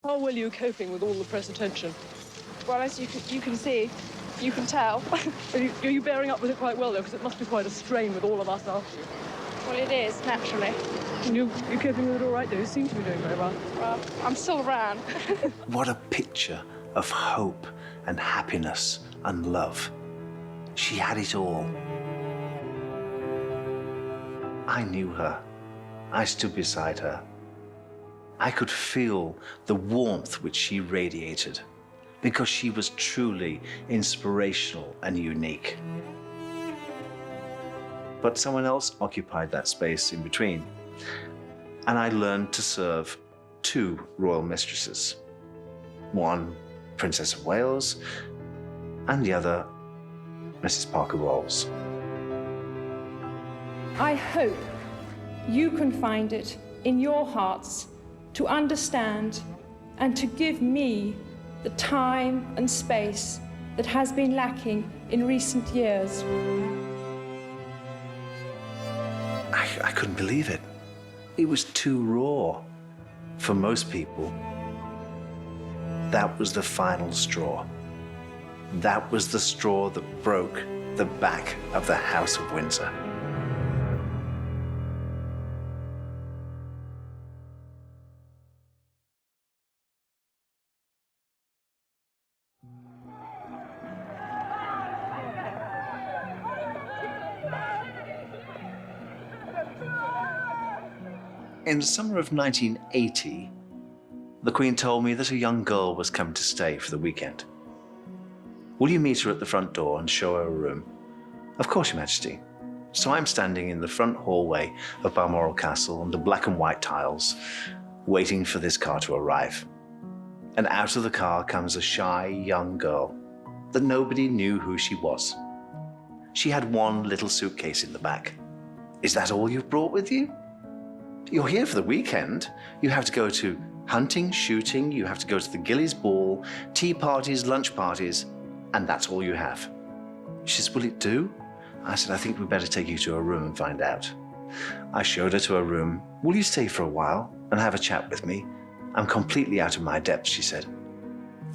How well are you coping with all the press attention? Well, as you can see, you can tell. Are you bearing up with it quite well, though? Because it must be quite a strain with all of us after you. Well, it is, naturally. You're coping with it all right, though? You seem to be doing very well. Well, I'm still around. What a picture of hope and happiness and love. She had it all. I knew her. I stood beside her. I could feel the warmth which she radiated because she was truly inspirational and unique. But someone else occupied that space in between, and I learned to serve two royal mistresses. One, Princess of Wales, and the other, Mrs. Parker Bowles. I hope you can find it in your hearts to understand and to give me the time and space that has been lacking in recent years. I couldn't believe it. It was too raw. For most people, that was the final straw. That was the straw that broke the back of the House of Windsor. In the summer of 1980, the Queen told me that a young girl was coming to stay for the weekend. Will you meet her at the front door and show her a room? Of course, Your Majesty. So I'm standing in the front hallway of Balmoral Castle under black and white tiles, waiting for this car to arrive. And out of the car comes a shy young girl that nobody knew who she was. She had one little suitcase in the back. Is that all you've brought with you? You're here for the weekend. You have to go to hunting, shooting, you have to go to the Gillies Ball, tea parties, lunch parties, and that's all you have. She says, will it do? I said, I think we'd better take you to her room and find out. I showed her to her room. Will you stay for a while and have a chat with me? I'm completely out of my depth, she said.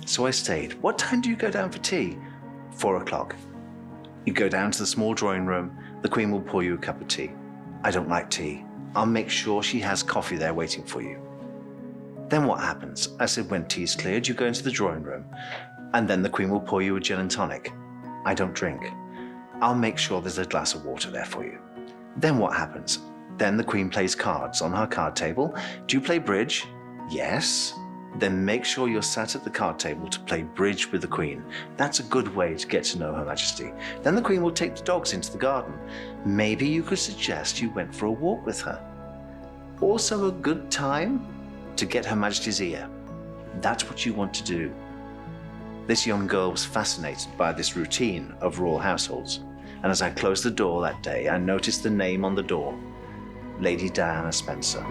So I stayed. What time do you go down for tea? 4 o'clock. You go down to the small drawing room. The Queen will pour you a cup of tea. I don't like tea. I'll make sure she has coffee there waiting for you. Then what happens? I said, when tea's cleared, you go into the drawing room, and then the Queen will pour you a gin and tonic. I don't drink. I'll make sure there's a glass of water there for you. Then what happens? Then the Queen plays cards on her card table. Do you play bridge? Yes. Then make sure you're sat at the card table to play bridge with the Queen. That's a good way to get to know Her Majesty. Then the Queen will take the dogs into the garden. Maybe you could suggest you went for a walk with her. Also a good time to get Her Majesty's ear. That's what you want to do. This young girl was fascinated by this routine of royal households. And as I closed the door that day, I noticed the name on the door, Lady Diana Spencer.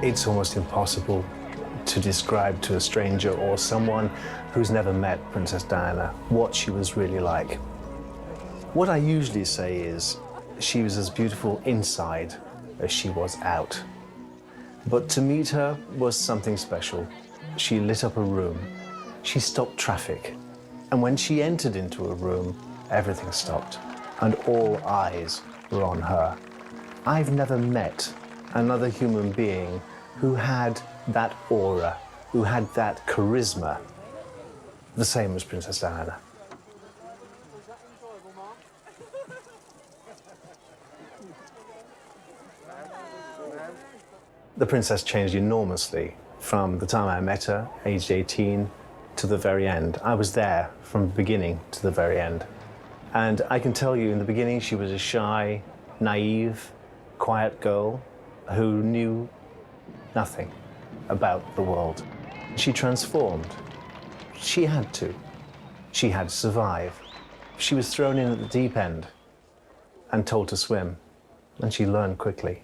It's almost impossible to describe to a stranger or someone who's never met Princess Diana what she was really like. What I usually say is she was as beautiful inside as she was out. But to meet her was something special. She lit up a room. She stopped traffic. And when she entered into a room, everything stopped and all eyes were on her. I've never met another human being who had that aura, who had that charisma, the same as Princess Diana. The princess changed enormously from the time I met her, aged 18, to the very end. I was there from the beginning to the very end. And I can tell you, in the beginning, she was a shy, naive, quiet girl who knew nothing about the world. She transformed. She had to. She had to survive. She was thrown in at the deep end and told to swim, and she learned quickly.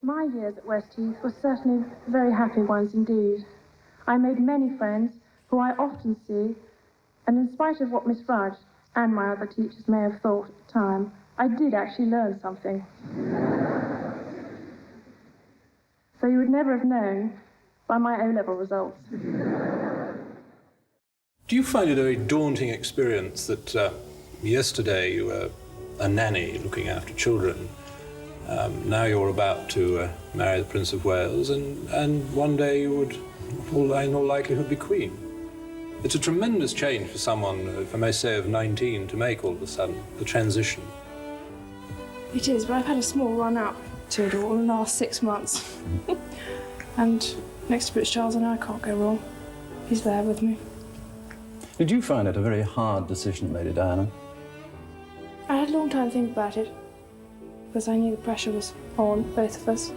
My years at Westheath were certainly very happy ones indeed. I made many friends who I often see, and in spite of what Miss Rudge and my other teachers may have thought at the time, I did actually learn something. you would never have known by my O-level results. Do you find it a very daunting experience that yesterday you were a nanny looking after children, now you're about to marry the Prince of Wales, and one day you would, in all likelihood, be Queen? It's a tremendous change for someone, if I may say, of 19 to make all of a sudden, the transition. It is, but I've had a small run up to it all in the last 6 months. And next to British Charles and I can't go wrong. He's there with me. Did you find it a very hard decision, Lady Diana? I had a long time to think about it, because I knew the pressure was on both of us.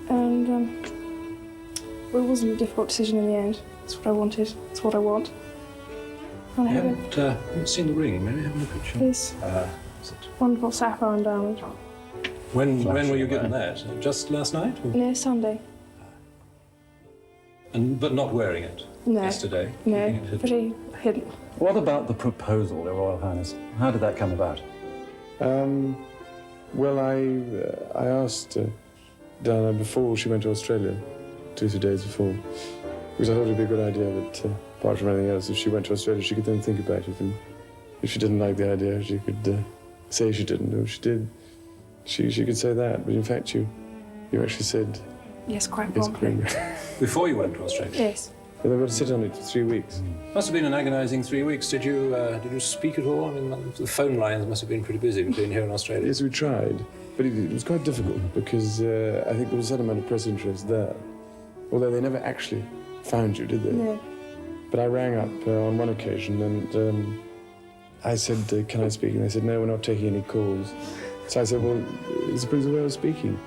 And well, it wasn't a difficult decision in the end. It's what I wanted. It's what I want. And I haven't seen the ring. Maybe have a look at you. Please. Wonderful sapphire and diamond. When were you given that? Just last night? Or? No, Sunday. But not wearing it? No. Yesterday? No, pretty hidden. What about the proposal, Your Royal Highness? How did that come about? Well, I asked Diana before she went to Australia, 2 or 3 days before, because I thought it'd be a good idea that, apart from anything else, if she went to Australia, she could then think about it, and if she didn't like the idea, she could say she didn't, or if she did, she could say that. But in fact, you actually said yes, quite yes, promptly. Before you went to Australia? Yes. But they've got to sit on it for 3 weeks. Must have been an agonising 3 weeks. Did you speak at all? I mean, the phone lines must have been pretty busy between here and Australia. Yes, we tried, but it was quite difficult because I think there was a certain amount of press interest there. Although they never actually found you, did they? No. But I rang up on one occasion and I said, can I speak? And they said, no, we're not taking any calls. So I said, well, is the Prince of Wales speaking?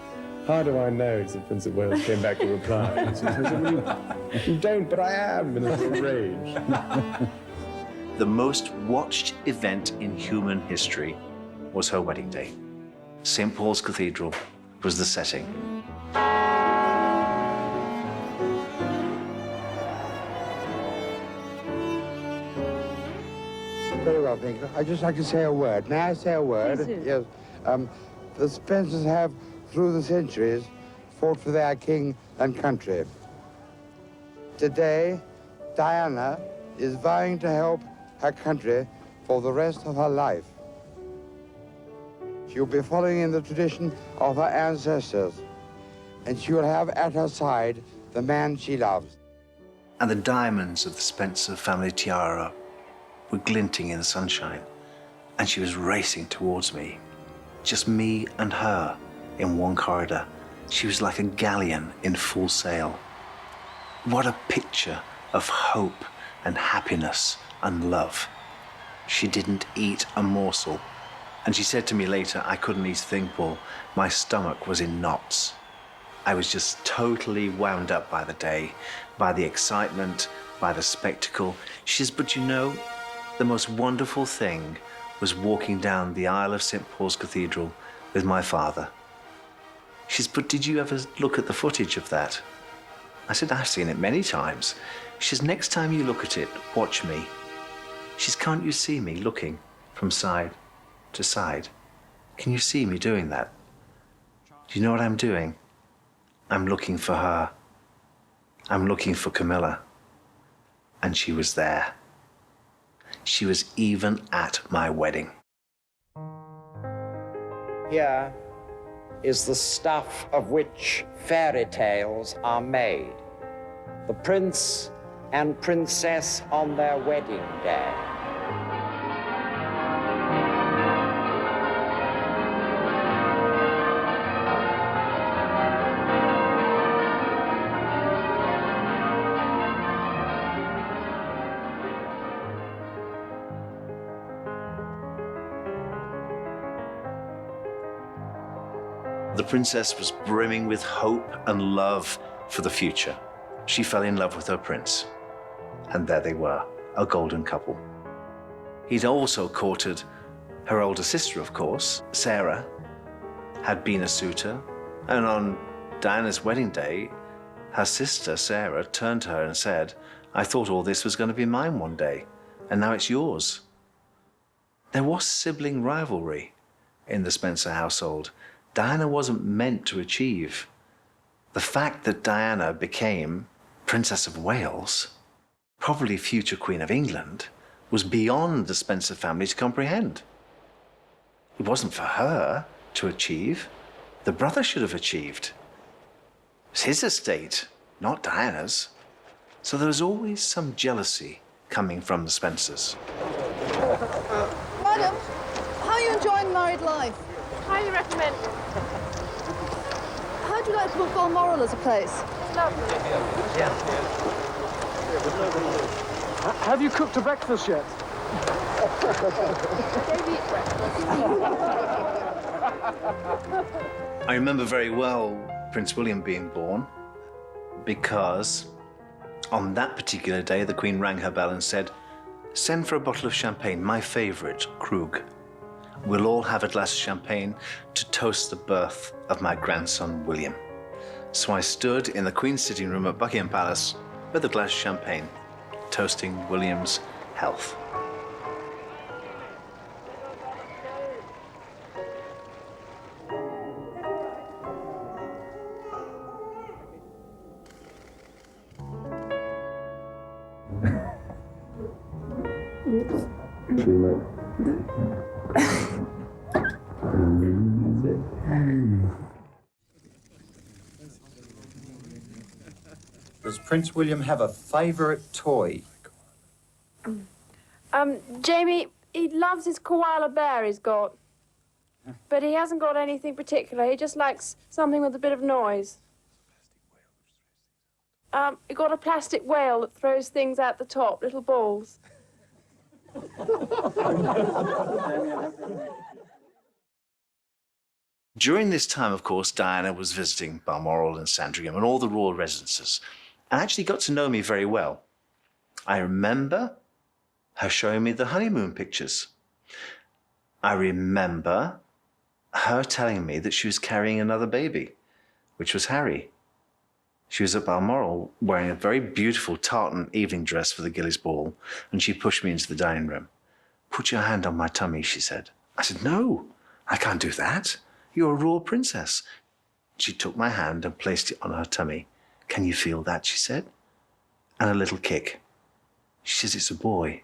How do I know it's the Prince of Wales? Came back to reply. So I said, well, you don't, but I am, in a sort of rage. The most watched event in human history was her wedding day. St. Paul's Cathedral was the setting. Very well, thank you. I'd just like to say a word. May I say a word? Yes. The Spencers have, through the centuries, fought for their king and country. Today, Diana is vying to help her country for the rest of her life. She will be following in the tradition of her ancestors, and she will have at her side the man she loves. And the diamonds of the Spencer family tiara were glinting in the sunshine, and she was racing towards me. Just me and her in one corridor. She was like a galleon in full sail. What a picture of hope and happiness and love. She didn't eat a morsel. And she said to me later, I couldn't eat a thing, Paul. My stomach was in knots. I was just totally wound up by the day, by the excitement, by the spectacle. She says, but you know, the most wonderful thing was walking down the aisle of St. Paul's Cathedral with my father. She says, but did you ever look at the footage of that? I said, I've seen it many times. She says, next time you look at it, watch me. She says, can't you see me looking from side to side? Can you see me doing that? Do you know what I'm doing? I'm looking for her. I'm looking for Camilla. And she was there. She was even at my wedding. Here is the stuff of which fairy tales are made. The prince and princess on their wedding day. The princess was brimming with hope and love for the future. She fell in love with her prince. And there they were, a golden couple. He'd also courted her older sister, of course. Sarah had been a suitor. And on Diana's wedding day, her sister, Sarah, turned to her and said, I thought all this was going to be mine one day, and now it's yours. There was sibling rivalry in the Spencer household. Diana wasn't meant to achieve The fact that Diana became Princess of Wales, probably future Queen of England, was beyond the Spencer family to comprehend. It wasn't for her to achieve. The brother should have achieved. It was his estate, not Diana's. So there was always some jealousy coming from the Spencers. Madam, how are you enjoying married life? Highly recommend. How do you like Balmoral as a place? Lovely. Have you cooked a breakfast yet? I remember very well Prince William being born because on that particular day, the Queen rang her bell and said, "Send for a bottle of champagne, my favorite, Krug. We'll all have a glass of champagne to toast the birth of my grandson, William." So I stood in the Queen's sitting room at Buckingham Palace with a glass of champagne, toasting William's health. Does Prince William have a favourite toy? Jamie, he loves his koala bear he's got. But he hasn't got anything particular. He just likes something with a bit of noise. He got a plastic whale that throws things out the top, little balls. During this time, of course, Diana was visiting Balmoral and Sandringham and all the royal residences and actually got to know me very well. I remember her showing me the honeymoon pictures. I remember her telling me that she was carrying another baby, which was Harry. She was at Balmoral wearing a very beautiful tartan evening dress for the Gillies ball, and she pushed me into the dining room. "Put your hand on my tummy," she said. I said, "No, I can't do that. You're a royal princess." She took my hand and placed it on her tummy. "Can you feel that?" she said. And a little kick. She says, "It's a boy."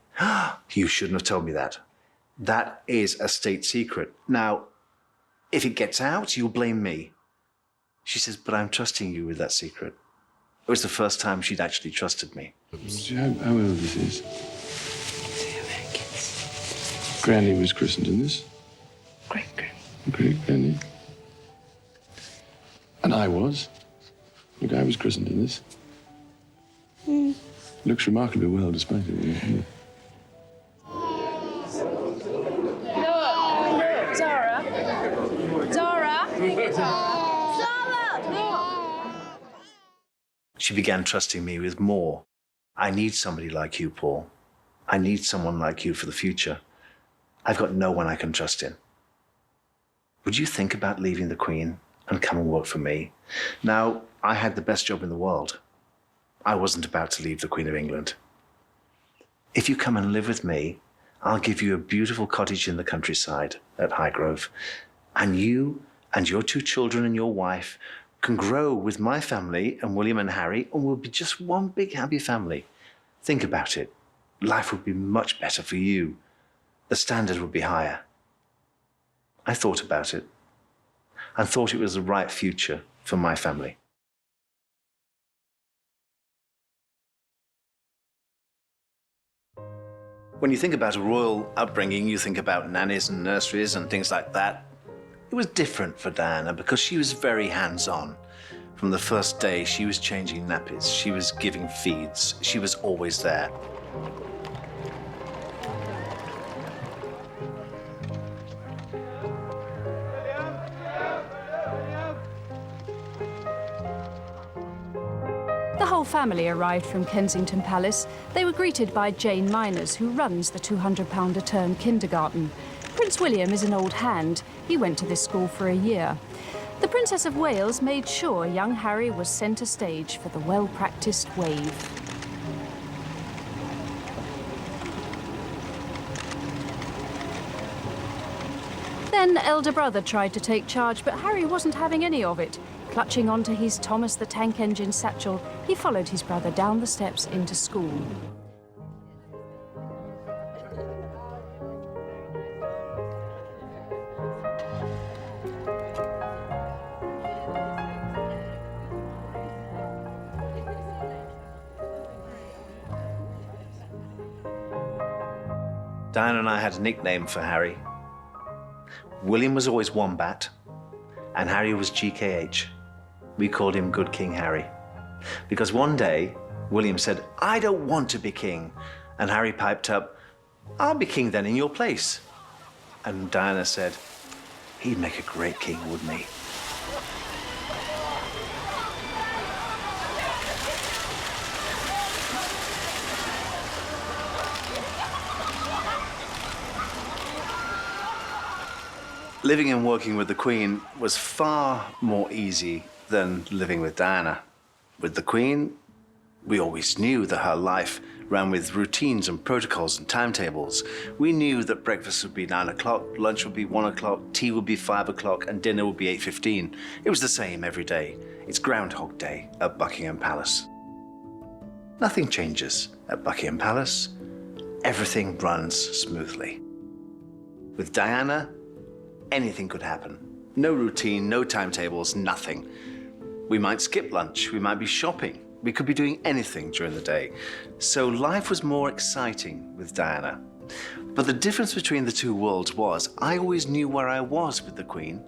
"You shouldn't have told me that. That is a state secret. Now, if it gets out, you'll blame me." She says, "But I'm trusting you with that secret." It was the first time she'd actually trusted me. How old this is? Granny was christened in this. Great-granny. And I was. Look, I was christened in this. Looks remarkably well, despite it. Zara? Zara? She began trusting me with more. "I need somebody like you, Paul. I need someone like you for the future. I've got no one I can trust in. Would you think about leaving the Queen and come and work for me?" Now, I had the best job in the world. I wasn't about to leave the Queen of England. "If you come and live with me, I'll give you a beautiful cottage in the countryside at Highgrove, and you and your 2 children and your wife can grow with my family and William and Harry, and we'll be just one big happy family. Think about it. Life would be much better for you. The standard would be higher." I thought about it and thought it was the right future for my family. When you think about a royal upbringing, you think about nannies and nurseries and things like that. It was different for Diana because she was very hands-on. From the first day, she was changing nappies, she was giving feeds, she was always there. The whole family arrived from Kensington Palace. They were greeted by Jane Miners, who runs the £200 a term kindergarten. Prince William is an old hand. He went to this school for a year. The Princess of Wales made sure young Harry was centre stage for the well-practised wave. Then elder brother tried to take charge, but Harry wasn't having any of it. Clutching onto his Thomas the Tank Engine satchel, he followed his brother down the steps into school. Diana and I had a nickname for Harry. William was always Wombat, and Harry was GKH. We called him Good King Harry. Because one day, William said, "I don't want to be king." And Harry piped up, "I'll be king then in your place." And Diana said, "He'd make a great king, wouldn't he?" Living and working with the Queen was far more easy than living with Diana. With the Queen, we always knew that her life ran with routines and protocols and timetables. We knew that breakfast would be 9 o'clock, lunch would be 1 o'clock, tea would be 5 o'clock, and dinner would be 8:15. It was the same every day. It's Groundhog Day at Buckingham Palace. Nothing changes at Buckingham Palace. Everything runs smoothly. With Diana, anything could happen. No routine, no timetables, nothing. We might skip lunch, we might be shopping, we could be doing anything during the day. So life was more exciting with Diana. But the difference between the two worlds was I always knew where I was with the Queen.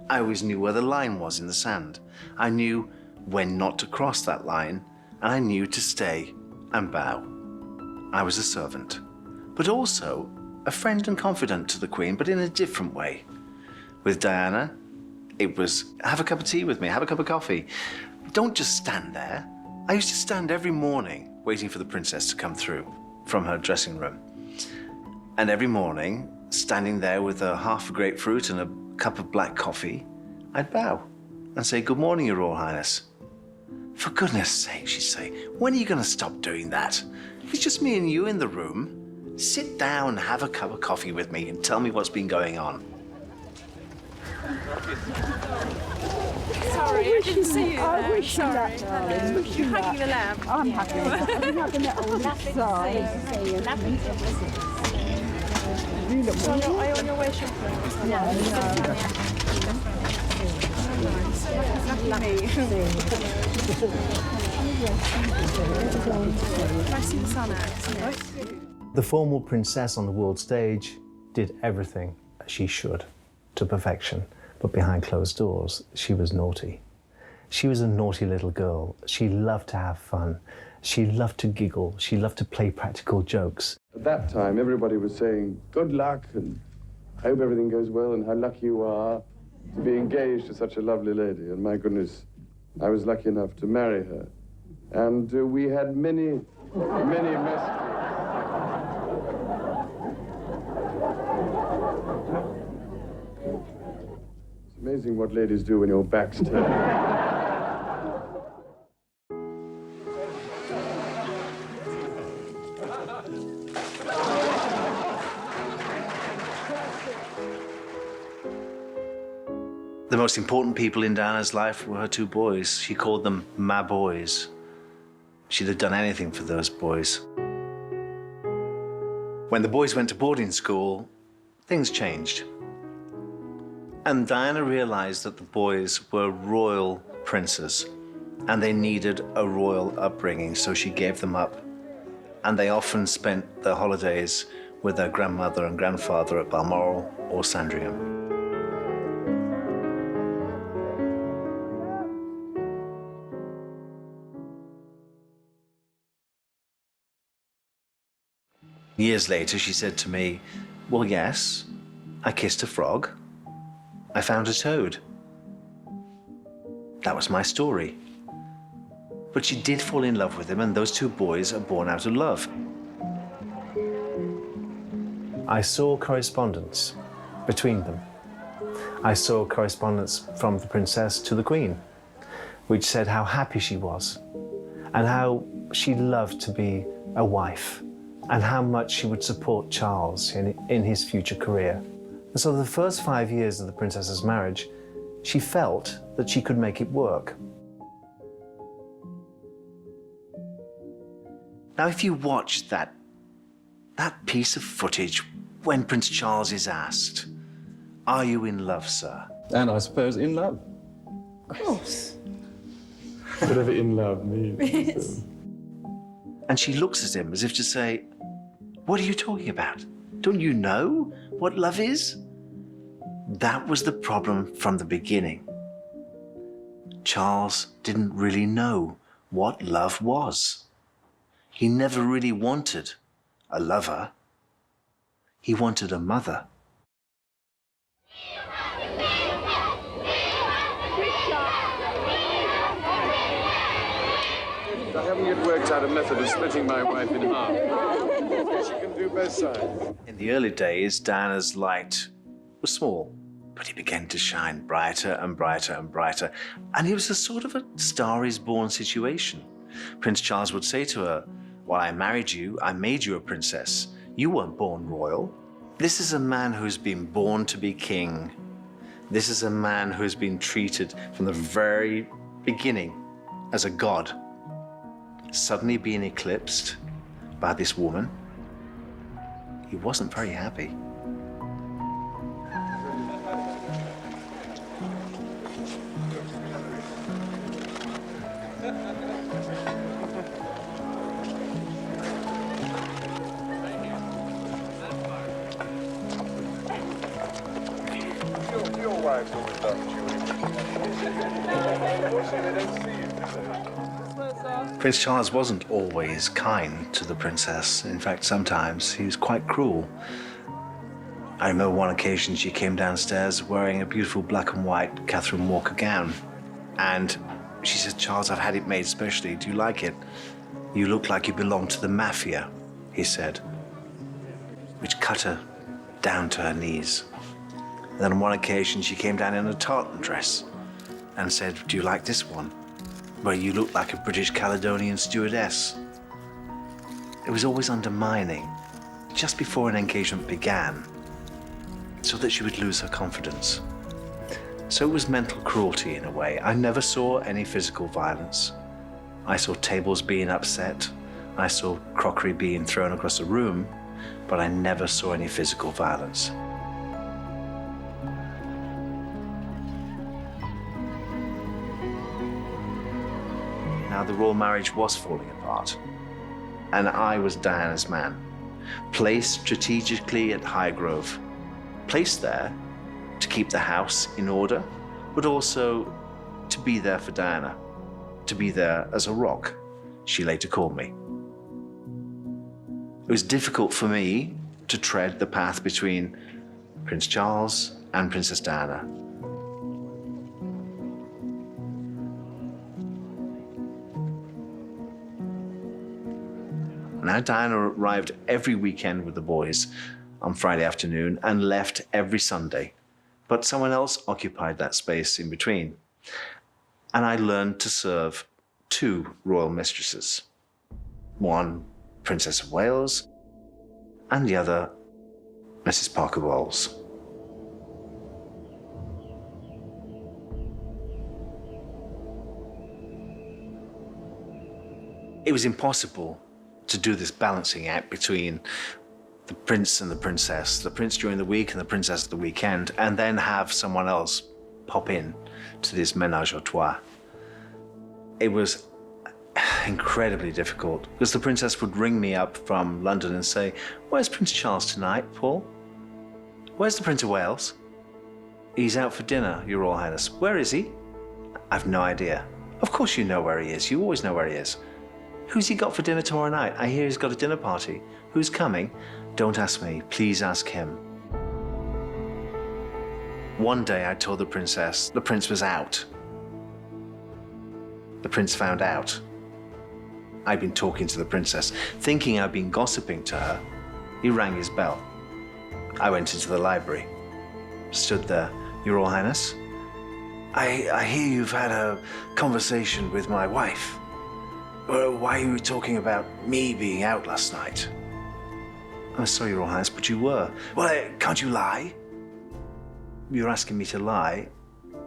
I always knew where the line was in the sand. I knew when not to cross that line, and I knew to stay and bow. I was a servant, but also a friend and confidant to the Queen, but in a different way. With Diana, it was, have a cup of tea with me, have a cup of coffee. Don't just stand there. I used to stand every morning waiting for the princess to come through from her dressing room. And every morning, standing there with a half a grapefruit and a cup of black coffee, I'd bow and say, "Good morning, Your Royal Highness." "For goodness sake," she'd say, "when are you going to stop doing that? It's just me and you in the room. Sit down, have a cup of coffee with me and tell me what's been going on." Sorry, I didn't see you I there. wish you that, darling. Wish you Hugging that. the lamb. I'm happy with that. I'm having it all inside. So are you on your way shopping? The formal princess on the world stage did everything as she should, to perfection. But behind closed doors, she was naughty. She was a naughty little girl. She loved to have fun. She loved to giggle. She loved to play practical jokes. At that time, everybody was saying, "Good luck," and "I hope everything goes well," and "How lucky you are to be engaged to such a lovely lady." And my goodness, I was lucky enough to marry her. And we had many, many messages. It's amazing what ladies do when your back's turned. The most important people in Diana's life were her two boys. She called them "my boys." She'd have done anything for those boys. When the boys went to boarding school, things changed. And Diana realized that the boys were royal princes and they needed a royal upbringing, so she gave them up. And they often spent their holidays with their grandmother and grandfather at Balmoral or Sandringham. Years later, she said to me, "Well, yes, I kissed a frog. I found a toad." That was my story. But she did fall in love with him, and those two boys are born out of love. I saw correspondence between them. I saw correspondence from the princess to the Queen, which said how happy she was and how she loved to be a wife, and how much she would support Charles in his future career. And so the first 5 years of the princess's marriage, she felt that she could make it work. Now, if you watch that piece of footage when Prince Charles is asked, "Are you in love, sir?" And I suppose in love. Of course. Whatever in love means. And she looks at him as if to say, "What are you talking about? Don't you know what love is?" That was the problem from the beginning. Charles didn't really know what love was. He never really wanted a lover. He wanted a mother. I haven't yet worked out a method of splitting my wife in half. She can do both sides. In the early days, Diana's light was small, but he began to shine brighter and brighter and brighter. And it was a sort of a Star is Born situation. Prince Charles would say to her, "While I married you, I made you a princess. You weren't born royal. This is a man who's been born to be king. This is a man who has been treated from the very beginning as a god. Suddenly being eclipsed by this woman, he wasn't very happy." Your wife's always done Prince Charles wasn't always kind to the princess. In fact, sometimes he was quite cruel. I remember one occasion she came downstairs wearing a beautiful black and white Catherine Walker gown. And she said, "Charles, I've had it made specially. Do you like it? You look like you belong to the mafia," he said, which cut her down to her knees. And then on one occasion, she came down in a tartan dress and said, "Do you like this one? Where you look like a British Caledonian stewardess." It was always undermining, just before an engagement began, so that she would lose her confidence. So it was mental cruelty in a way. I never saw any physical violence. I saw tables being upset. I saw crockery being thrown across the room, but I never saw any physical violence. Now, the royal marriage was falling apart, and I was Diana's man, placed strategically at Highgrove, placed there to keep the house in order, but also to be there for Diana, to be there as a rock, she later called me. It was difficult for me to tread the path between Prince Charles and Princess Diana. Now, Diana arrived every weekend with the boys on Friday afternoon and left every Sunday. But someone else occupied that space in between. And I learned to serve two royal mistresses. One, Princess of Wales, and the other, Mrs. Parker Bowles. It was impossible to do this balancing act between the prince and the princess, the prince during the week and the princess at the weekend, and then have someone else pop in to this ménage à trois. It was incredibly difficult because the princess would ring me up from London and say, "Where's Prince Charles tonight, Paul? Where's the Prince of Wales?" "He's out for dinner, Your Royal Highness." "Where is he?" "I've no idea." "Of course you know where he is. You always know where he is." "Who's he got for dinner tomorrow night? I hear he's got a dinner party. Who's coming?" "Don't ask me. Please ask him." One day I told the princess the prince was out. The prince found out. I'd been talking to the princess, thinking I'd been gossiping to her. He rang his bell. I went into the library, stood there. "Your Royal Highness, I hear you've had a conversation with my wife. Why are you talking about me being out last night?" "I'm sorry, Your Royal Highness, but you were." "Well, can't you lie?" you're asking me to lie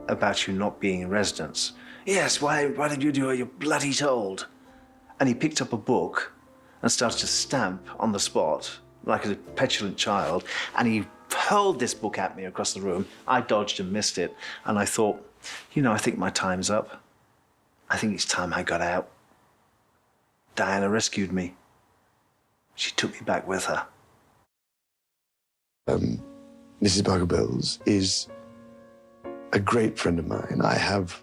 about you not being in residence. Yes, why did you do it? You're bloody told. And he picked up a book and started to stamp on the spot like a petulant child, and he hurled this book at me across the room. I dodged and missed it, and I thought, you know, I think my time's up. I think it's time I got out. Diana rescued me. She took me back with her. Mrs. Barker Bowles is a great friend of mine. I have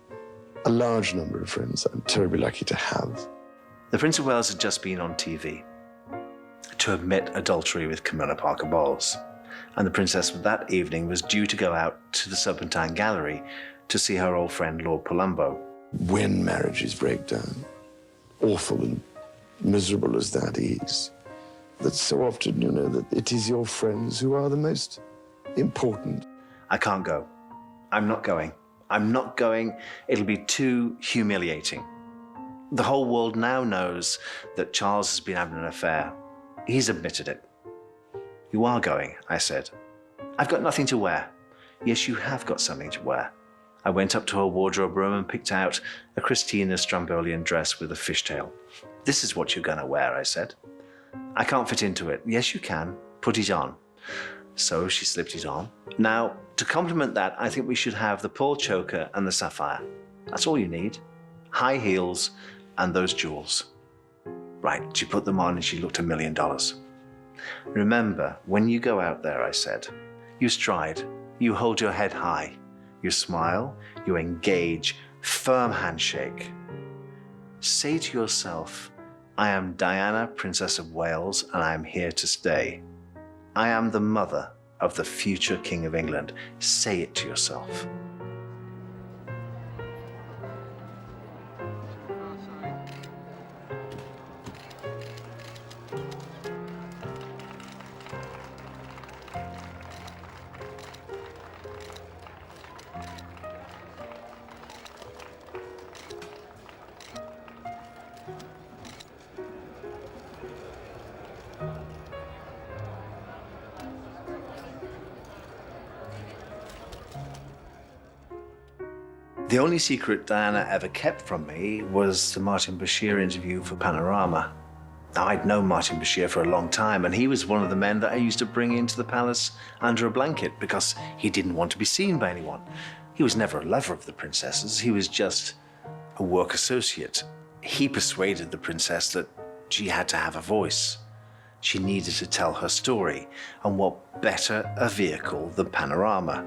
a large number of friends I'm terribly lucky to have. The Prince of Wales had just been on TV to admit adultery with Camilla Parker Bowles, and the princess that evening was due to go out to the Serpentine Gallery to see her old friend Lord Palumbo. When marriages break down, awful and miserable as that is, that so often you know that it is your friends who are the most important. I can't go. I'm not going. I'm not going. It'll be too humiliating. The whole world now knows that Charles has been having an affair. He's admitted it. You are going, I said. I've got nothing to wear. Yes, you have got something to wear. I went up to her wardrobe room and picked out a Christina Strambolian dress with a fishtail. This is what you're going to wear, I said. I can't fit into it. Yes, you can. Put it on. So she slipped it on. Now, to complement that, I think we should have the pearl choker and the sapphire. That's all you need. High heels and those jewels. Right, she put them on and she looked $1 million. Remember, when you go out there, I said, you stride, you hold your head high, you smile, you engage, firm handshake. Say to yourself, I am Diana, Princess of Wales, and I am here to stay. I am the mother of the future King of England. Say it to yourself. The only secret Diana ever kept from me was the Martin Bashir interview for Panorama. Now, I'd known Martin Bashir for a long time, and he was one of the men that I used to bring into the palace under a blanket because he didn't want to be seen by anyone. He was never a lover of the princesses. He was just a work associate. He persuaded the princess that she had to have a voice. She needed to tell her story, and what better a vehicle than Panorama?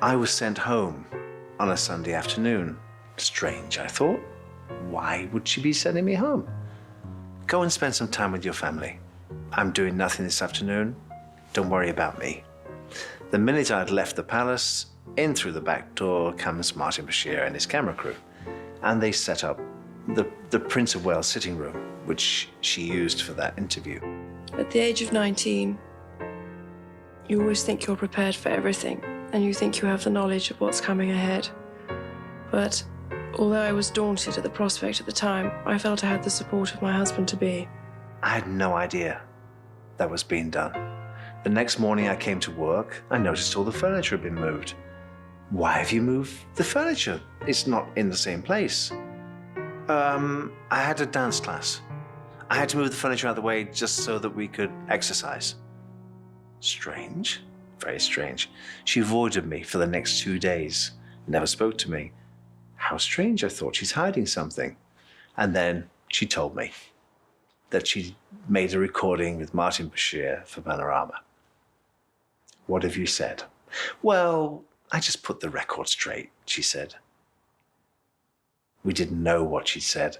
I was sent home on a Sunday afternoon. Strange, I thought. Why would she be sending me home? Go and spend some time with your family. I'm doing nothing this afternoon. Don't worry about me. The minute I'd left the palace, in through the back door comes Martin Bashir and his camera crew. And they set up the Prince of Wales sitting room, which she used for that interview. At the age of 19, you always think you're prepared for everything, and you think you have the knowledge of what's coming ahead. But although I was daunted at the prospect at the time, I felt I had the support of my husband-to-be. I had no idea that was being done. The next morning I came to work, I noticed all the furniture had been moved. Why have you moved the furniture? It's not in the same place. I had a dance class. I had to move the furniture out of the way just so that we could exercise. Strange. Very strange. She avoided me for the next 2 days, never spoke to me. How strange, I thought. She's hiding something. And then she told me that she'd made a recording with Martin Bashir for Panorama. What have you said? Well, I just put the record straight, she said. We didn't know what she said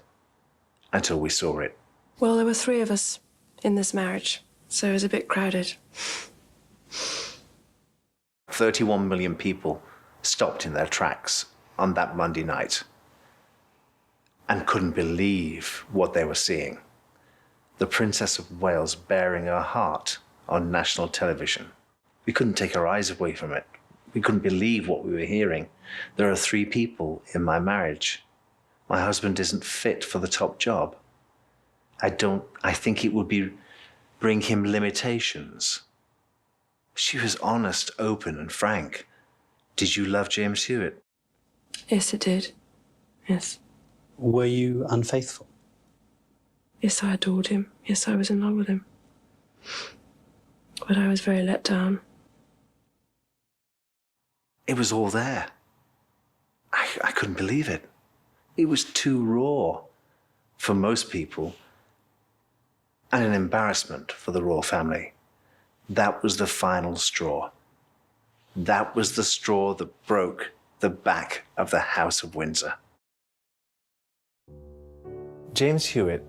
until we saw it. Well, there were 3 of us in this marriage, so it was a bit crowded. 31 million people stopped in their tracks on that Monday night and couldn't believe what they were seeing. The Princess of Wales bearing her heart on national television. We couldn't take our eyes away from it. We couldn't believe what we were hearing. There are 3 people in my marriage. My husband isn't fit for the top job. I think it would bring him limitations. She was honest, open, and frank. Did you love James Hewitt? Yes, I did. Yes. Were you unfaithful? Yes, I adored him. Yes, I was in love with him. But I was very let down. It was all there. I couldn't believe it. It was too raw for most people and an embarrassment for the royal family. That was the final straw. That was the straw that broke the back of the House of Windsor. James Hewitt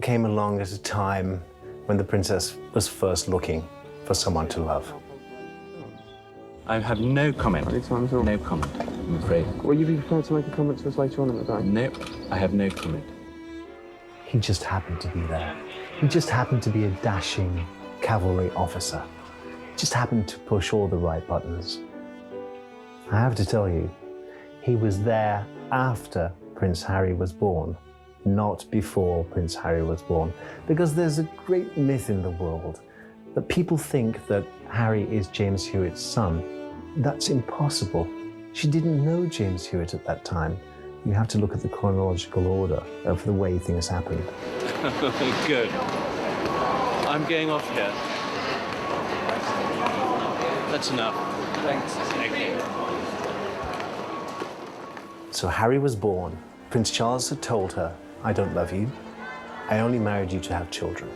came along at a time when the princess was first looking for someone to love. I have no comment. No comment, I'm afraid. Will you be prepared to make a comment to us later on in the day? No, I have no comment. He just happened to be there. He just happened to be a dashing cavalry officer. Just happened to push all the right buttons. I have to tell you, he was there after Prince Harry was born, not before Prince Harry was born, because there's a great myth in the world that people think that Harry is James Hewitt's son. That's impossible. She didn't know James Hewitt at that time. You have to look at the chronological order of the way things happened. Good. I'm going off here. That's enough. Thanks. Thank you. So Harry was born. Prince Charles had told her, "I don't love you. I only married you to have children."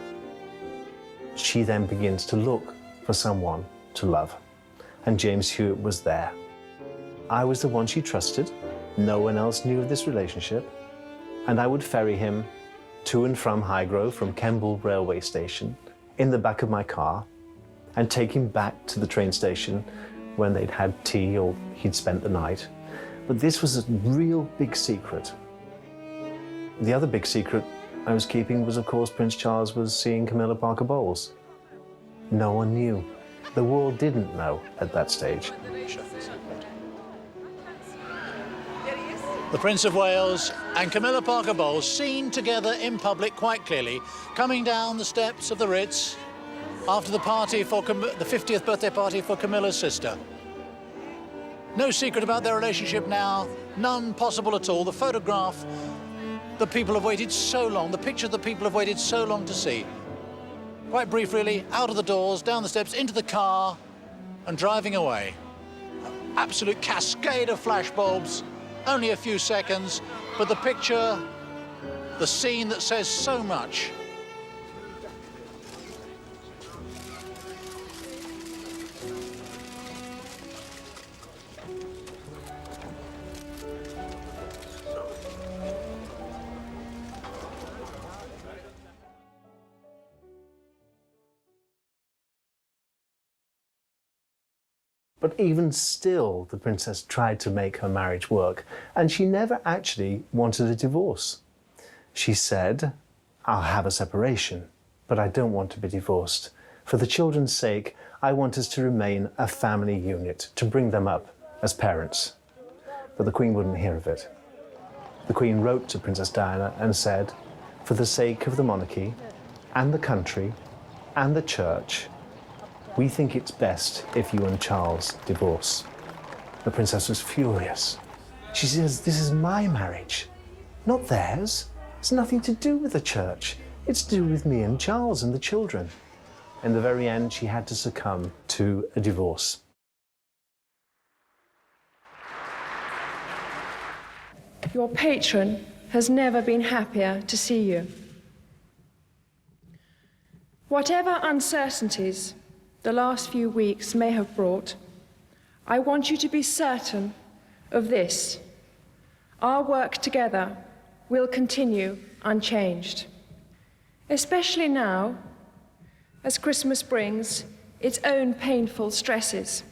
She then begins to look for someone to love. And James Hewitt was there. I was the one she trusted. No one else knew of this relationship. And I would ferry him to and from Highgrove, from Kemble railway station, in the back of my car, and take him back to the train station when they'd had tea or he'd spent the night. But this was a real big secret. The other big secret I was keeping was, of course, Prince Charles was seeing Camilla Parker Bowles. No one knew. The world didn't know at that stage. The Prince of Wales and Camilla Parker Bowles seen together in public quite clearly, coming down the steps of the Ritz after the party for the 50th birthday party for Camilla's sister. No secret about their relationship now, none possible at all. The photograph that people have waited so long, the picture that people have waited so long to see. Quite brief, really, out of the doors, down the steps, into the car, and driving away. Absolute cascade of flashbulbs, only a few seconds, but the picture, the scene that says so much. But even still, the princess tried to make her marriage work, and she never actually wanted a divorce. She said, "I'll have a separation, but I don't want to be divorced. For the children's sake, I want us to remain a family unit, to bring them up as parents." But the Queen wouldn't hear of it. The Queen wrote to Princess Diana and said, "For the sake of the monarchy and the country and the church, we think it's best if you and Charles divorce." The princess was furious. She says, "This is my marriage, not theirs. It's nothing to do with the church. It's to do with me and Charles and the children." In the very end, she had to succumb to a divorce. Your patron has never been happier to see you. Whatever uncertainties the last few weeks may have brought, I want you to be certain of this: our work together will continue unchanged, especially now as Christmas brings its own painful stresses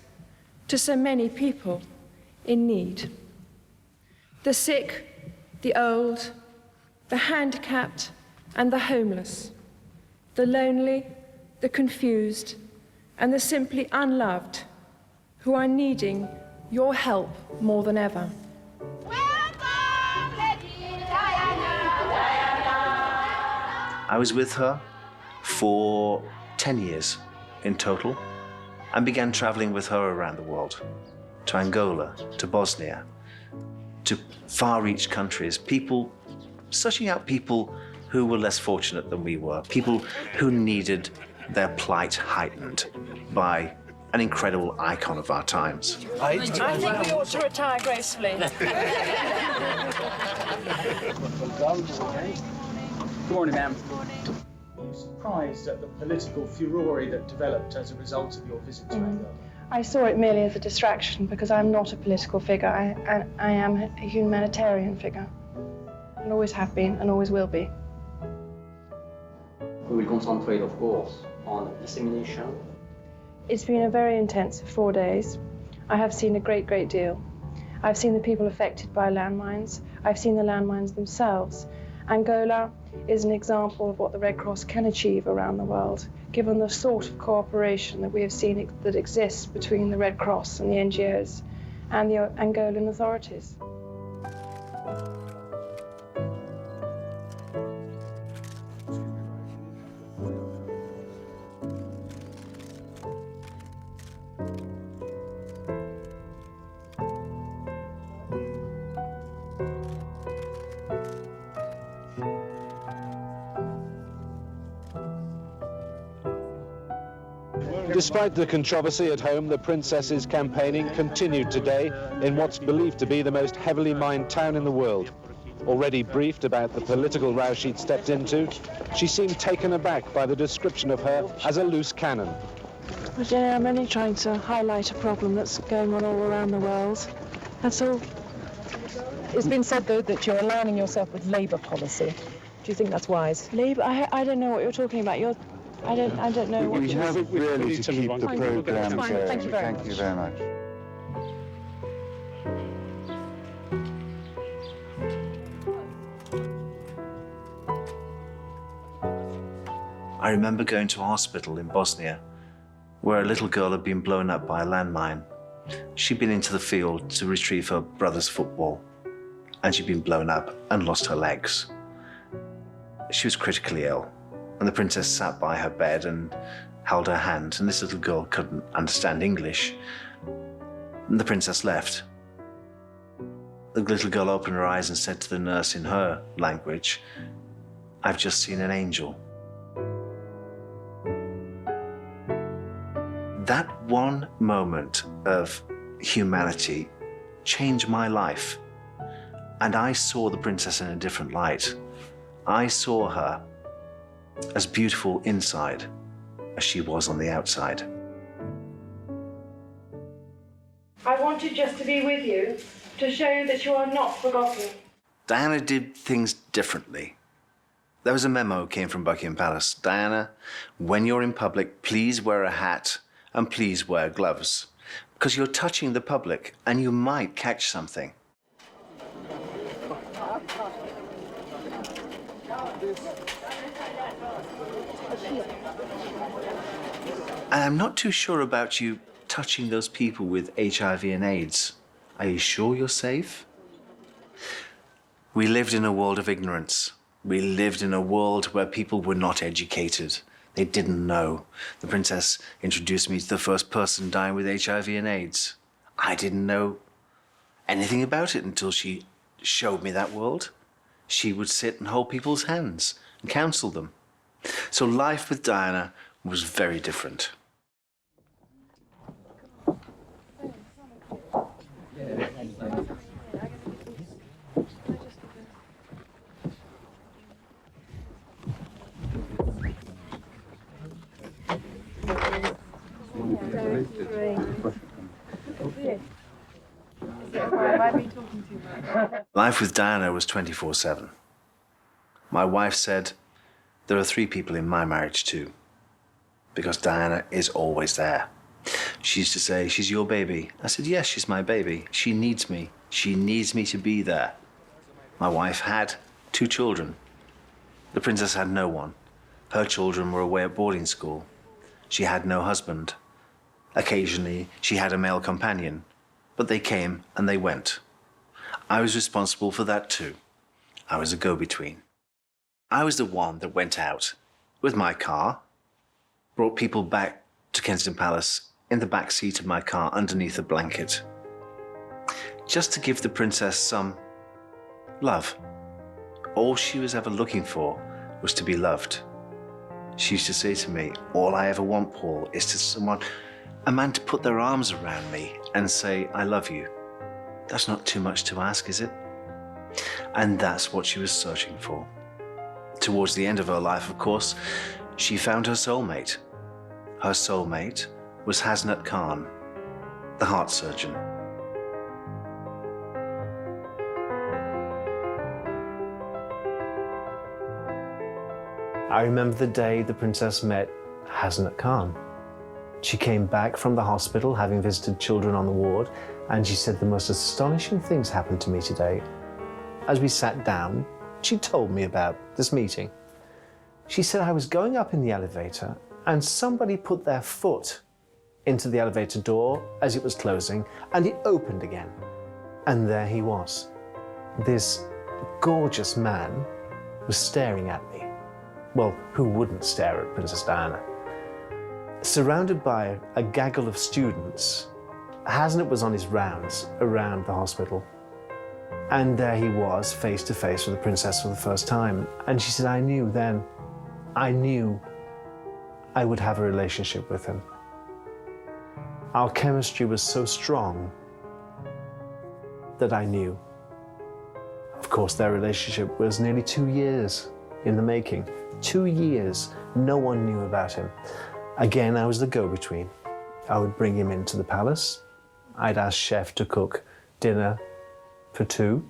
to so many people in need. The sick, the old, the handicapped and the homeless, the lonely, the confused, and the simply unloved, who are needing your help more than ever. I was with her for 10 years in total. and began traveling with her around the world, to Angola, to Bosnia, to far-reach countries, searching out people who were less fortunate than we were, people who needed their plight heightened by an incredible icon of our times. I think we ought to retire gracefully. Good morning, ma'am. Were you surprised at the political furore that developed as a result of your visit to Angola? I saw it merely as a distraction because I'm not a political figure. I am a humanitarian figure. And always have been and always will be. We will concentrate, of course, on dissemination. It's been a very intensive 4 days. I have seen a great deal. I've seen the people affected by landmines. I've seen the landmines themselves. Angola is an example of what the Red Cross can achieve around the world, given the sort of cooperation that we have seen that exists between the Red Cross and the NGOs and the Angolan authorities. Despite the controversy at home, the princess's campaigning continued today in what's believed to be the most heavily mined town in the world. Already briefed about the political row she'd stepped into, she seemed taken aback by the description of her as a loose cannon. Well, Jenny, I'm only trying to highlight a problem that's going on all around the world. That's all. It's been said, though, that you're aligning yourself with Labour policy. Do you think that's wise? Labour? I don't know what you're talking about. I don't know what We have really to keep the programme going. Thank you very much. Thank you very much. I remember going to a hospital in Bosnia where a little girl had been blown up by a landmine. She'd been into the field to retrieve her brother's football, and she'd been blown up and lost her legs. She was critically ill, and the princess sat by her bed and held her hand, and this little girl couldn't understand English. And the princess left. The little girl opened her eyes and said to the nurse in her language, "I've just seen an angel." That one moment of humanity changed my life, and I saw the princess in a different light. I saw her as beautiful inside as she was on the outside. I wanted just to be with you, to show you that you are not forgotten. Diana did things differently. There was a memo came from Buckingham Palace. "Diana, when you're in public, please wear a hat and please wear gloves, because you're touching the public and you might catch something." And I'm not too sure about you touching those people with HIV and AIDS. Are you sure you're safe? We lived in a world of ignorance. We lived in a world where people were not educated. They didn't know. The princess introduced me to the first person dying with HIV and AIDS. I didn't know anything about it until she showed me that world. She would sit and hold people's hands and counsel them. So life with Diana was very different. Life with Diana was 24/7. My wife said, "There are 3 people in my marriage too, because Diana is always there." She used to say, "She's your baby." I said, "Yes, she's my baby. She needs me. She needs me to be there." My wife had 2 children. The princess had no one. Her children were away at boarding school. She had no husband. Occasionally, she had a male companion, but they came and they went. I was responsible for that too. I was a go-between. I was the one that went out with my car, brought people back to Kensington Palace in the back seat of my car underneath a blanket, just to give the princess some love. All she was ever looking for was to be loved. She used to say to me, all I ever want, Paul, is a man to put their arms around me and say, I love you. That's not too much to ask, is it? And that's what she was searching for. Towards the end of her life, of course, she found her soulmate. Her soulmate was Hasnat Khan, the heart surgeon. I remember the day the princess met Hasnat Khan. She came back from the hospital, having visited children on the ward, and she said the most astonishing things happened to me today. As we sat down, she told me about this meeting. She said I was going up in the elevator and somebody put their foot into the elevator door as it was closing, and it opened again. And there he was. This gorgeous man was staring at me. Well, who wouldn't stare at Princess Diana? Surrounded by a gaggle of students, Hasnat was on his rounds around the hospital. And there he was, face to face with the princess for the first time. And she said, I knew I would have a relationship with him. Our chemistry was so strong that I knew. Of course, their relationship was nearly 2 years in the making. 2 years, no one knew about him. Again, I was the go-between. I would bring him into the palace. I'd ask chef to cook dinner for 2.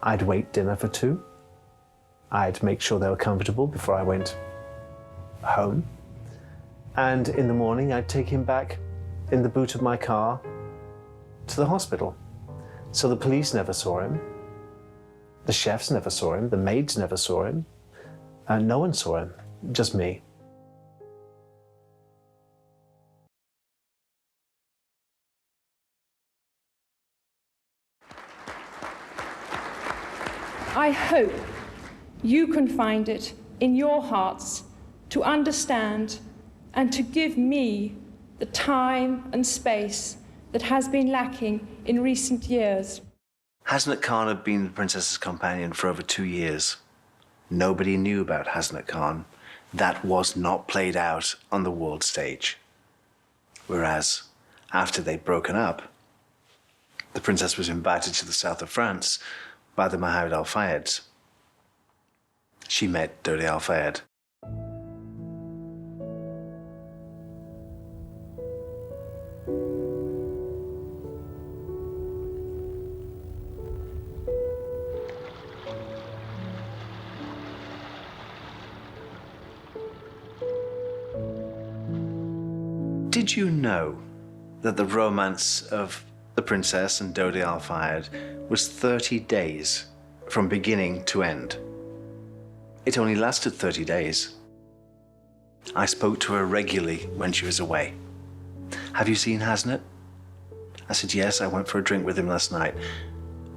I'd wait dinner for 2. I'd make sure they were comfortable before I went home. And in the morning, I'd take him back in the boot of my car to the hospital. So the police never saw him. The chefs never saw him. The maids never saw him. And no one saw him, just me. I hope you can find it in your hearts to understand and to give me the time and space that has been lacking in recent years. Hasnat Khan had been the princess's companion for over 2 years. Nobody knew about Hasnat Khan. That was not played out on the world stage. Whereas, after they'd broken up, the princess was invited to the south of France by the Hewitt Fayeds. She met Dodi Fayed. Did you know that the romance of the princess and Dodi Fayed was 30 days from beginning to end? It only lasted 30 days. I spoke to her regularly when she was away. Have you seen Hasnat? I said, yes, I went for a drink with him last night.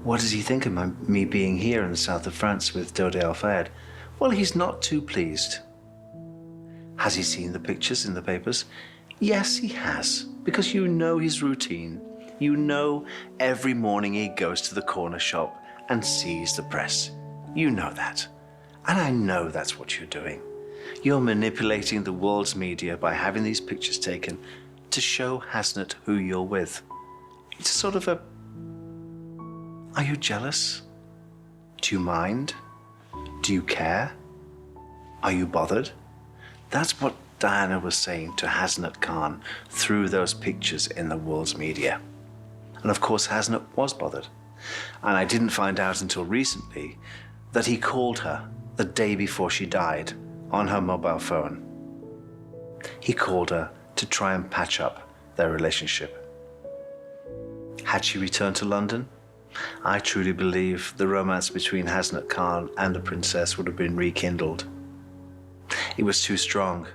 What does he think of me being here in the south of France with Dodi Fayed? Well, he's not too pleased. Has he seen the pictures in the papers? Yes, he has, because you know his routine. You know every morning he goes to the corner shop and sees the press. You know that. And I know that's what you're doing. You're manipulating the world's media by having these pictures taken to show Hasnat who you're with. It's sort of a... Are you jealous? Do you mind? Do you care? Are you bothered? That's what Diana was saying to Hasnat Khan through those pictures in the world's media. And of course, Hasnat was bothered. And I didn't find out until recently that he called her the day before she died on her mobile phone. He called her to try and patch up their relationship. Had she returned to London, I truly believe the romance between Hasnat Khan and the princess would have been rekindled. It was too strong.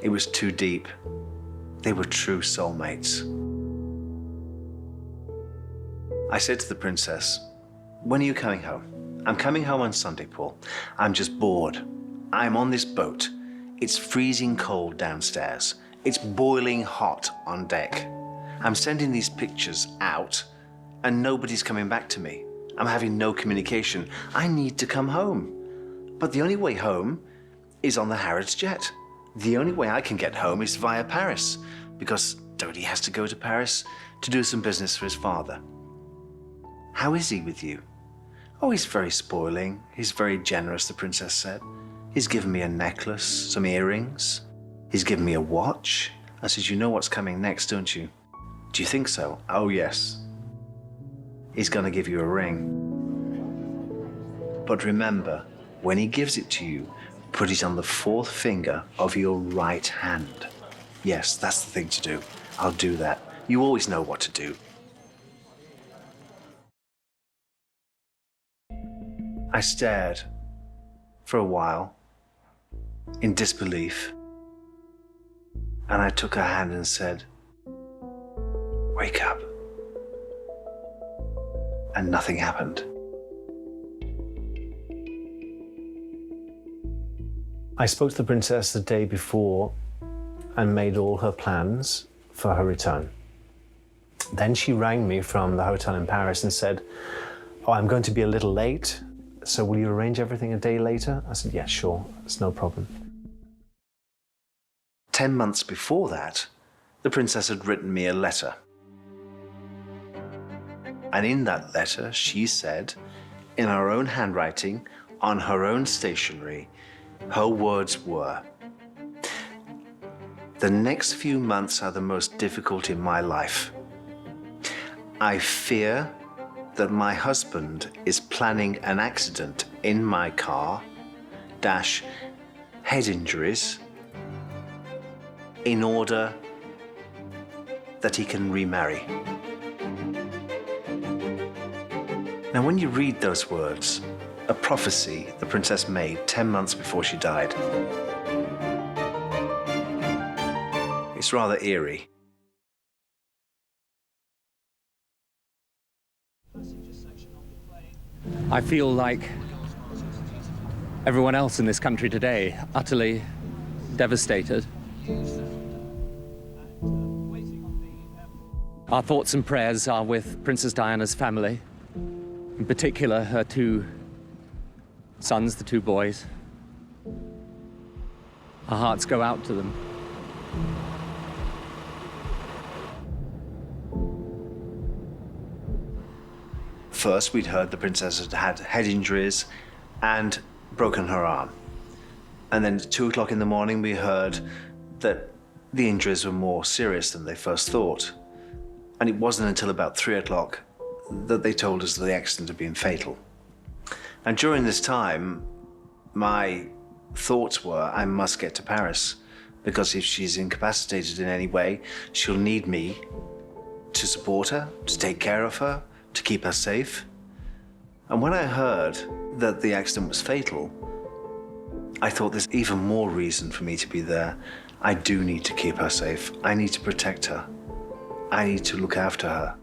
It was too deep. They were true soulmates. I said to the princess, when are you coming home? I'm coming home on Sunday, Paul. I'm just bored. I'm on this boat. It's freezing cold downstairs. It's boiling hot on deck. I'm sending these pictures out and nobody's coming back to me. I'm having no communication. I need to come home. But the only way home is on the Harrods jet. The only way I can get home is via Paris, because Dodi has to go to Paris to do some business for his father. How is he with you? Oh, he's very spoiling. He's very generous, the princess said. He's given me a necklace, some earrings. He's given me a watch. I said, you know what's coming next, don't you? Do you think so? Oh, yes. He's going to give you a ring. But remember, when he gives it to you, put it on the fourth finger of your right hand. Yes, that's the thing to do. I'll do that. You always know what to do. I stared for a while in disbelief, and I took her hand and said, "Wake up." And nothing happened. I spoke to the princess the day before and made all her plans for her return. Then she rang me from the hotel in Paris and said, "Oh, I'm going to be a little late, so will you arrange everything a day later?" I said, "Yeah, sure, it's no problem." 10 months before that, the princess had written me a letter. And in that letter, she said, in her own handwriting, on her own stationery, her words were, "The next few months are the most difficult in my life. I fear that my husband is planning an accident in my car, head injuries, in order that he can remarry." Now, when you read those words, a prophecy the princess made 10 months before she died, it's rather eerie. I feel like everyone else in this country today, utterly devastated. Our thoughts and prayers are with Princess Diana's family, in particular her two sons, the two boys. Our hearts go out to them. First, we'd heard the princess had had head injuries and broken her arm. And then at 2 o'clock in the morning, we heard that the injuries were more serious than they first thought. And it wasn't until about 3 o'clock that they told us that the accident had been fatal. And during this time, my thoughts were, I must get to Paris, because if she's incapacitated in any way, she'll need me to support her, to take care of her, to keep her safe. And when I heard that the accident was fatal, I thought there's even more reason for me to be there. I do need to keep her safe. I need to protect her. I need to look after her.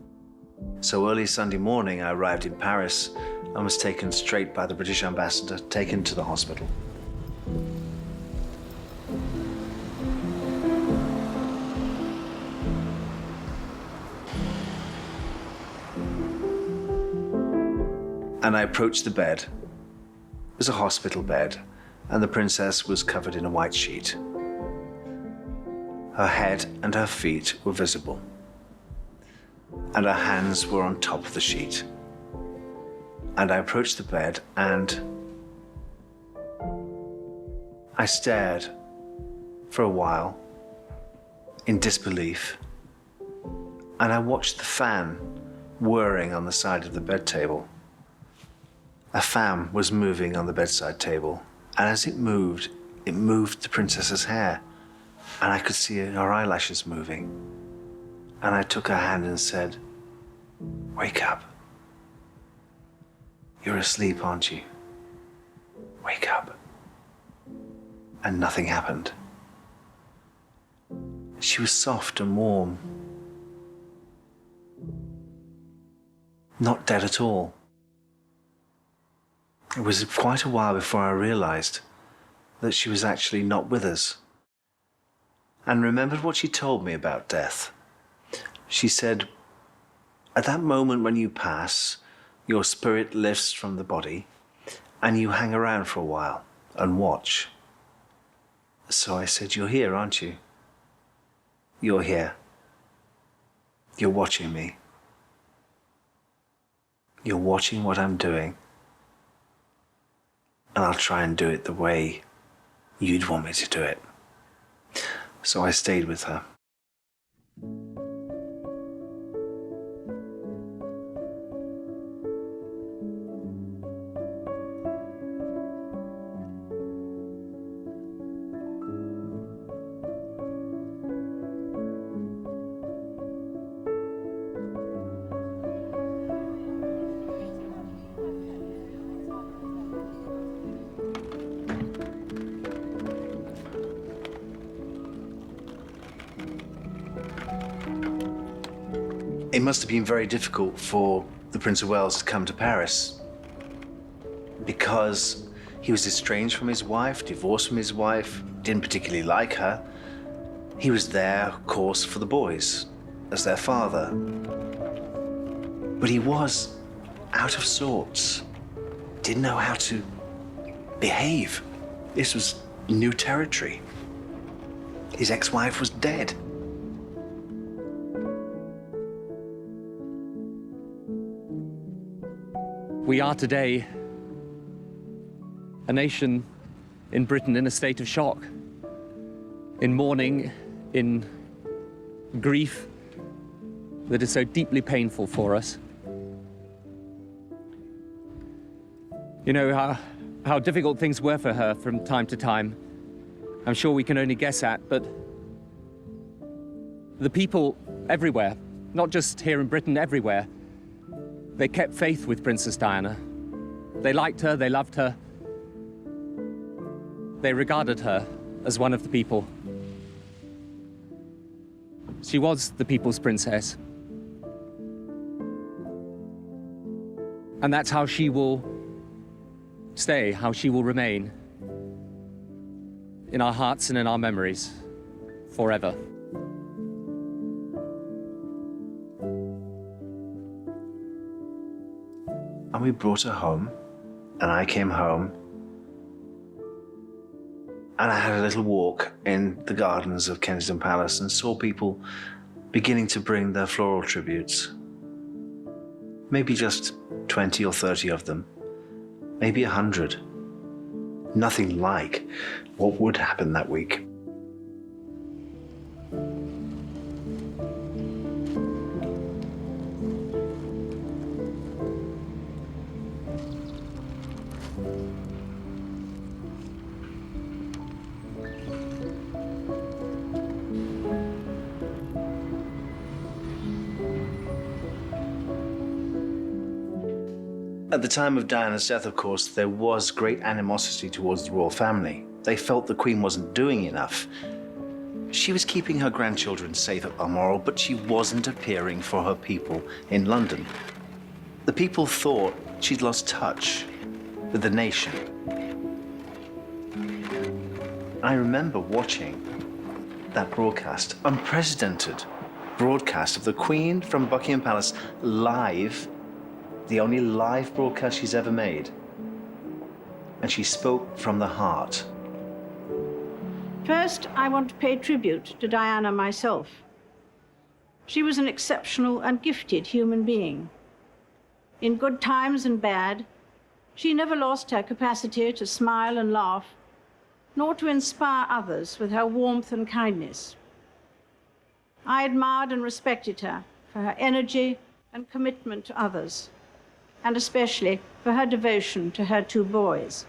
So early Sunday morning, I arrived in Paris and was taken straight by the British ambassador, taken to the hospital. And I approached the bed. It was a hospital bed, and the princess was covered in a white sheet. Her head and her feet were visible, and her hands were on top of the sheet. And I approached the bed, and I stared for a while in disbelief, and I watched the fan whirring on the side of the bed table. A fan was moving on the bedside table, and as it moved the princess's hair, and I could see her eyelashes moving. And I took her hand and said, "Wake up. You're asleep, aren't you? Wake up." And nothing happened. She was soft and warm. Not dead at all. It was quite a while before I realized that she was actually not with us. and remembered what she told me about death. She said, at that moment when you pass, your spirit lifts from the body and you hang around for a while and watch. So I said, you're here, aren't you? You're here. You're watching me. You're watching what I'm doing. And I'll try and do it the way you'd want me to do it. So I stayed with her. It must have been very difficult for the Prince of Wales to come to Paris because he was estranged from his wife, divorced from his wife, didn't particularly like her. He was there, of course, for the boys, as their father. But he was out of sorts, didn't know how to behave. This was new territory. His ex-wife was dead. We are today a nation in Britain in a state of shock, in mourning, in grief that is so deeply painful for us. You know how difficult things were for her from time to time. I'm sure we can only guess at, but the people everywhere, not just here in Britain, everywhere, they kept faith with Princess Diana. They liked her, they loved her. They regarded her as one of the people. She was the people's princess. And that's how she will stay, how she will remain in our hearts and in our memories forever. And we brought her home, and I came home, and I had a little walk in the gardens of Kensington Palace and saw people beginning to bring their floral tributes. Maybe just 20 or 30 of them, maybe 100. Nothing like what would happen that week. At the time of Diana's death, of course, there was great animosity towards the royal family. They felt the Queen wasn't doing enough. She was keeping her grandchildren safe at Balmoral, but she wasn't appearing for her people in London. The people thought she'd lost touch with the nation. I remember watching that broadcast, unprecedented broadcast of the Queen from Buckingham Palace live, the only live broadcast she's ever made. And she spoke from the heart. First, I want to pay tribute to Diana myself. She was an exceptional and gifted human being. In good times and bad, she never lost her capacity to smile and laugh, nor to inspire others with her warmth and kindness. I admired and respected her for her energy and commitment to others, and especially for her devotion to her two boys.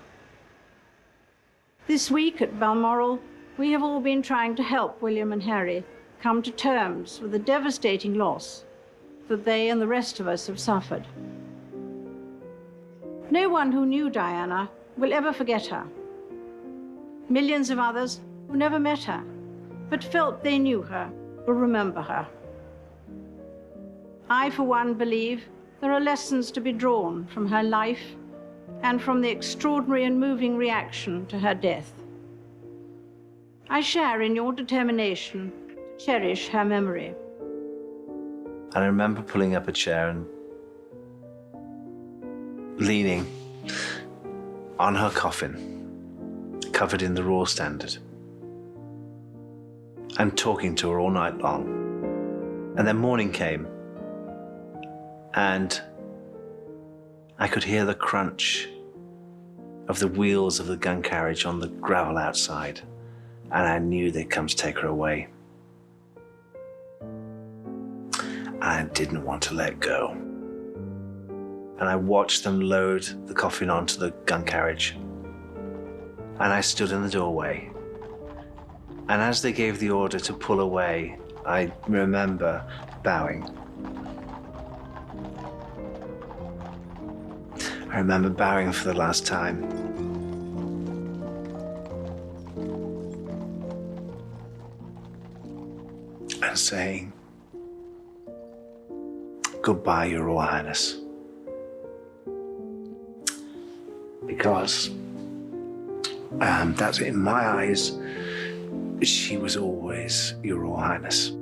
This week at Balmoral, we have all been trying to help William and Harry come to terms with the devastating loss that they and the rest of us have suffered. No one who knew Diana will ever forget her. Millions of others who never met her, but felt they knew her, will remember her. I, for one, believe there are lessons to be drawn from her life and from the extraordinary and moving reaction to her death. I share in your determination to cherish her memory. And I remember pulling up a chair and leaning on her coffin, covered in the Royal Standard, and talking to her all night long. And then morning came, and I could hear the crunch of the wheels of the gun carriage on the gravel outside, and I knew they'd come to take her away. I didn't want to let go. And I watched them load the coffin onto the gun carriage. And I stood in the doorway. And as they gave the order to pull away, I remember bowing. I remember bowing for the last time. And saying, "Goodbye, Your Royal Highness." Because that's, in my eyes, she was always Your Royal Highness.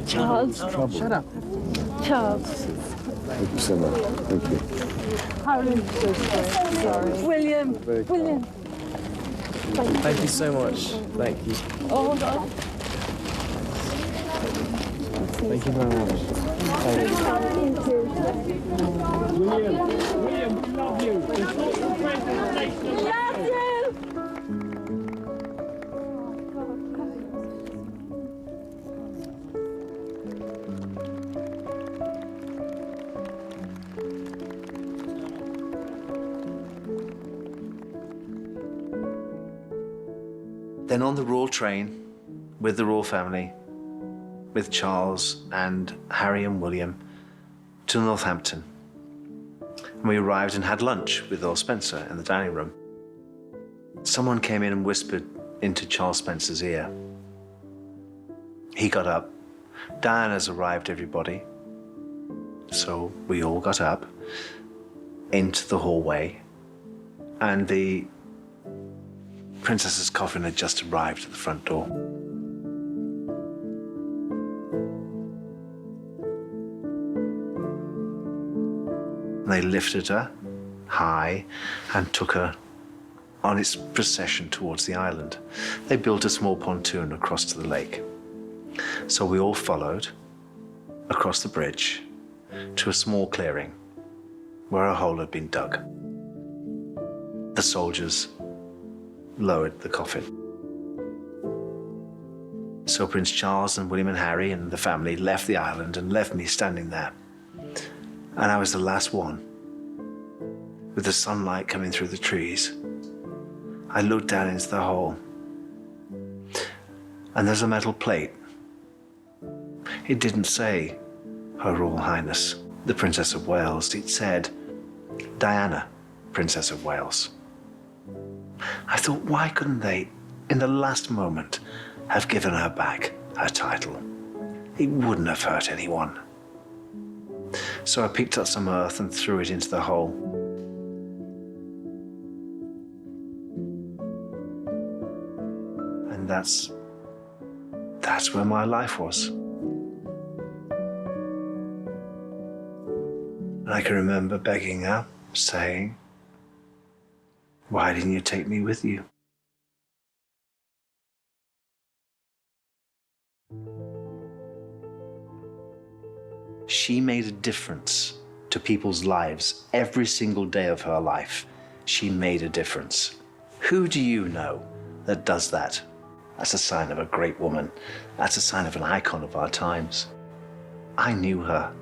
Charles. Shut up. Charles. Thank you so much. Thank you. I'm so sorry. William. William. Thank you so much. Thank you. Oh, no. Thank you very much. Thank you. William, we love you. Love you. Then on the royal train, with the royal family, with Charles and Harry and William, to Northampton. And we arrived and had lunch with Earl Spencer in the dining room. Someone came in and whispered into Charles Spencer's ear. He got up. Diana's arrived, everybody. So we all got up into the hallway, and the Princess's coffin had just arrived at the front door. They lifted her high and took her on its procession towards the island. They built a small pontoon across to the lake. So we all followed across the bridge to a small clearing where a hole had been dug. The soldiers lowered the coffin. So Prince Charles and William and Harry and the family left the island and left me standing there. And I was the last one, with the sunlight coming through the trees. I looked down into the hole, and there's a metal plate. It didn't say Her Royal Highness, the Princess of Wales. It said Diana, Princess of Wales. I thought, why couldn't they, in the last moment, have given her back her title? It wouldn't have hurt anyone. So I picked up some earth and threw it into the hole. And that's where my life was. And I can remember begging her, saying, "Why didn't you take me with you?" She made a difference to people's lives every single day of her life. She made a difference. Who do you know that does that? That's a sign of a great woman. That's a sign of an icon of our times. I knew her.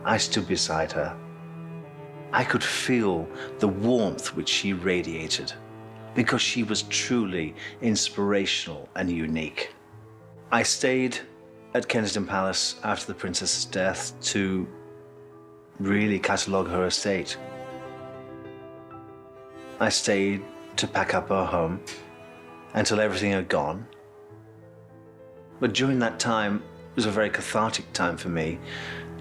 I stood beside her. I could feel the warmth which she radiated because she was truly inspirational and unique. I stayed at Kensington Palace after the princess's death to really catalogue her estate. I stayed to pack up her home until everything had gone. But during that time, it was a very cathartic time for me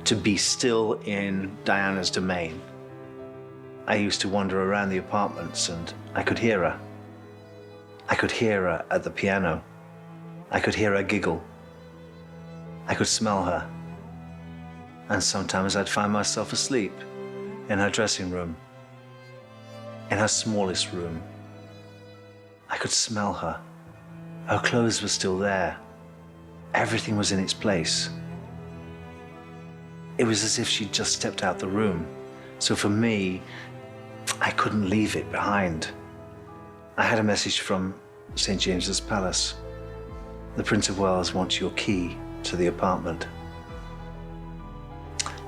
to be still in Diana's domain. I used to wander around the apartments and I could hear her. I could hear her at the piano. I could hear her giggle. I could smell her. And sometimes I'd find myself asleep in her dressing room, in her smallest room. I could smell her. Her clothes were still there. Everything was in its place. It was as if she'd just stepped out the room. So for me, I couldn't leave it behind. I had a message from St. James's Palace. The Prince of Wales wants your key to the apartment.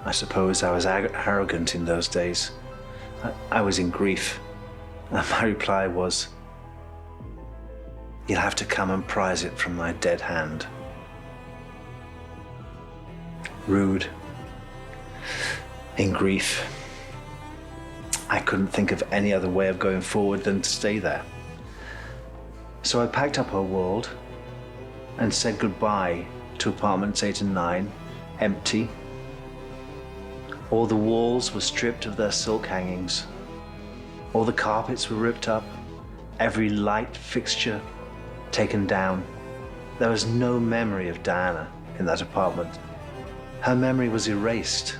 I suppose I was arrogant in those days. I was in grief. And my reply was, "You'll have to come and prize it from my dead hand." Rude. In grief. I couldn't think of any other way of going forward than to stay there. So I packed up her world and said goodbye to apartments 8 and 9, empty. All the walls were stripped of their silk hangings. All the carpets were ripped up, every light fixture taken down. There was no memory of Diana in that apartment. Her memory was erased.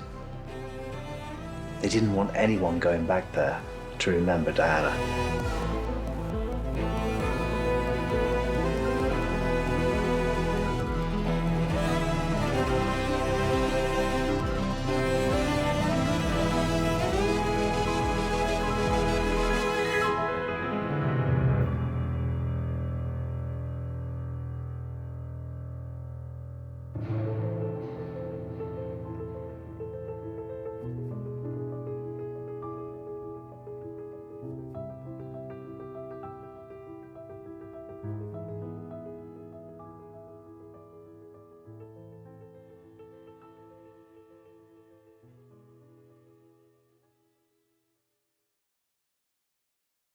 They didn't want anyone going back there to remember Diana.